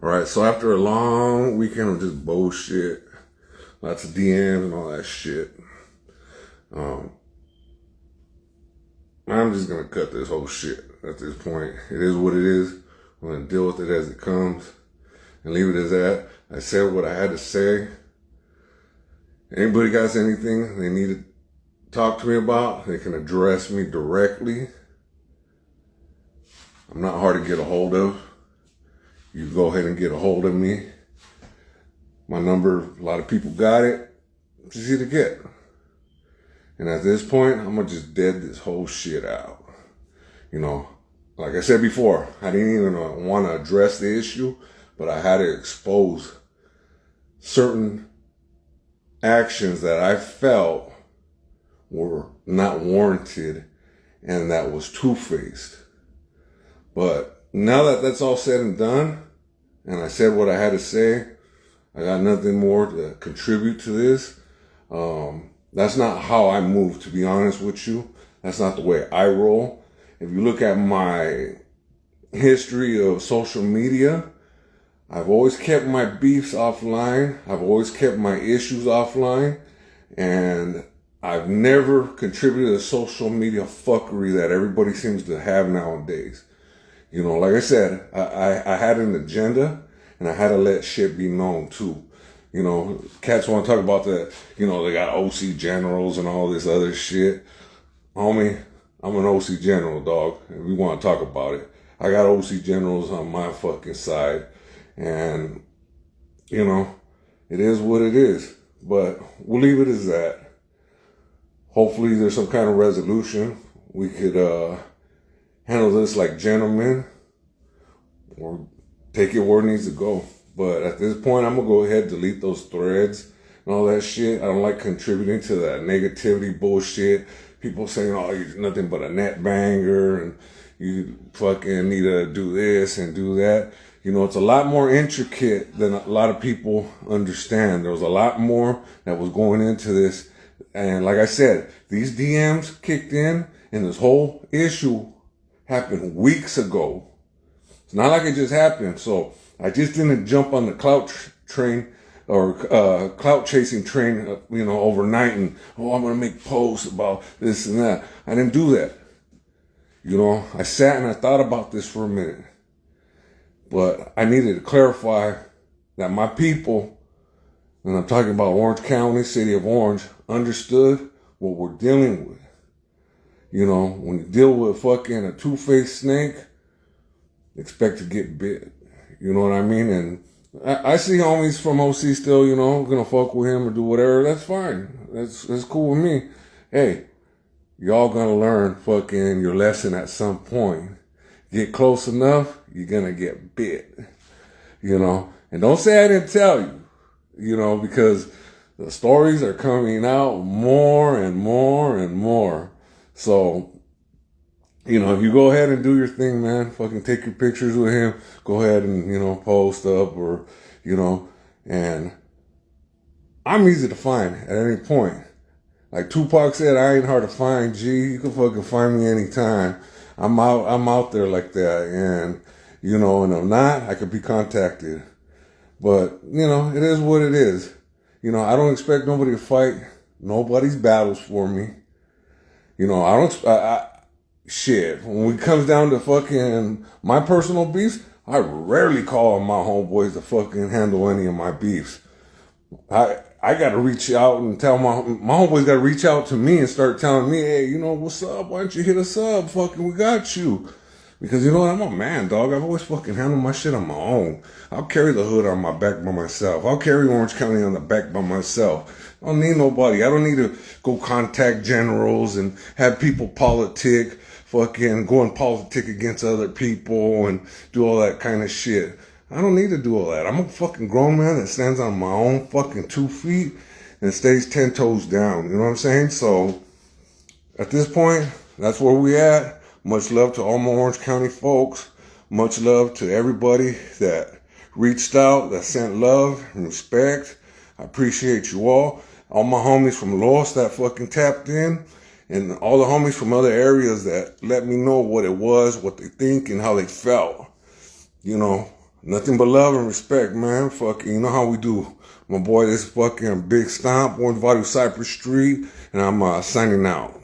All right, so after a long weekend of just bullshit, lots of DMs and all that shit, I'm just gonna cut this whole shit at this point. It is what it is. I'm gonna deal with it as it comes and leave it as that. I said what I had to say. Anybody got anything they need to talk to me about, they can address me directly. I'm not hard to get a hold of. You go ahead and get a hold of me. My number, a lot of people got it. It's easy to get. And at this point, I'm going to just dead this whole shit out. You know, like I said before, I didn't even want to address the issue, but I had to expose certain actions that I felt were not warranted and that was two-faced. But now that that's all said and done, and I said what I had to say, I got nothing more to contribute to this. That's not how I move, to be honest with you. That's not the way I roll. If you look at my history of social media, I've always kept my beefs offline. I've always kept my issues offline. And I've never contributed to social media fuckery that everybody seems to have nowadays. You know, like I said, I had an agenda and I had to let shit be known too. You know, cats want to talk about the, you know, they got OC generals and all this other shit. Homie, I'm an OC general, dog. And we want to talk about it. I got OC generals on my fucking side. And, you know, it is what it is. But we'll leave it as that. Hopefully there's some kind of resolution. We could handle this like gentlemen or take it where it needs to go. But at this point, I'm going to go ahead and delete those threads and all that shit. I don't like contributing to that negativity bullshit. People saying, oh, you're nothing but a net banger and you fucking need to do this and do that. You know, it's a lot more intricate than a lot of people understand. There was a lot more that was going into this. And like I said, these DMs kicked in and this whole issue happened weeks ago. It's not like it just happened. So I just didn't jump on the clout train or clout chasing train, you know, overnight and, oh, I'm going to make posts about this and that. I didn't do that. You know, I sat and I thought about this for a minute. But I needed to clarify that my people, and I'm talking about Orange County, City of Orange, understood what we're dealing with. You know, when you deal with fucking a two-faced snake, expect to get bit. You know what I mean? And I see homies from OC still, you know, gonna fuck with him or do whatever. That's fine. That's cool with me. Hey, y'all gonna learn fucking your lesson at some point. Get close enough, you're gonna get bit. You know? And don't say I didn't tell you. You know, because the stories are coming out more and more and more. So, you know, if you go ahead and do your thing, man, fucking take your pictures with him, go ahead and, you know, post up or, you know, and I'm easy to find at any point. Like Tupac said, I ain't hard to find, G. You can fucking find me anytime. I'm out there like that. And, you know, and if not, I could be contacted. But, you know, it is what it is. You know, I don't expect nobody to fight nobody's battles for me. You know, shit, when it comes down to fucking my personal beefs, I rarely call on my homeboys to fucking handle any of my beefs. I gotta reach out and tell my homeboys gotta reach out to me and start telling me, hey, you know, what's up? Why don't you hit us up? Fucking, we got you. Because, you know what, I'm a man, dog. I've always fucking handled my shit on my own. I'll carry the hood on my back by myself. I'll carry Orange County on the back by myself. I don't need nobody. I don't need to go contact generals and have people politic, fucking go and politic against other people and do all that kind of shit. I don't need to do all that. I'm a fucking grown man that stands on my own fucking 2 feet and stays 10 toes down. You know what I'm saying? So, at this point, that's where we at. Much love to all my Orange County folks. Much love to everybody that reached out, that sent love and respect. I appreciate you all. All my homies from Lost that fucking tapped in. And all the homies from other areas that let me know what it was, what they think, and how they felt. You know, Nothing but love and respect, man. Fucking, you know how we do. My boy, this fucking Big Stomp, 1 Value Cypress Street, and I'm signing out.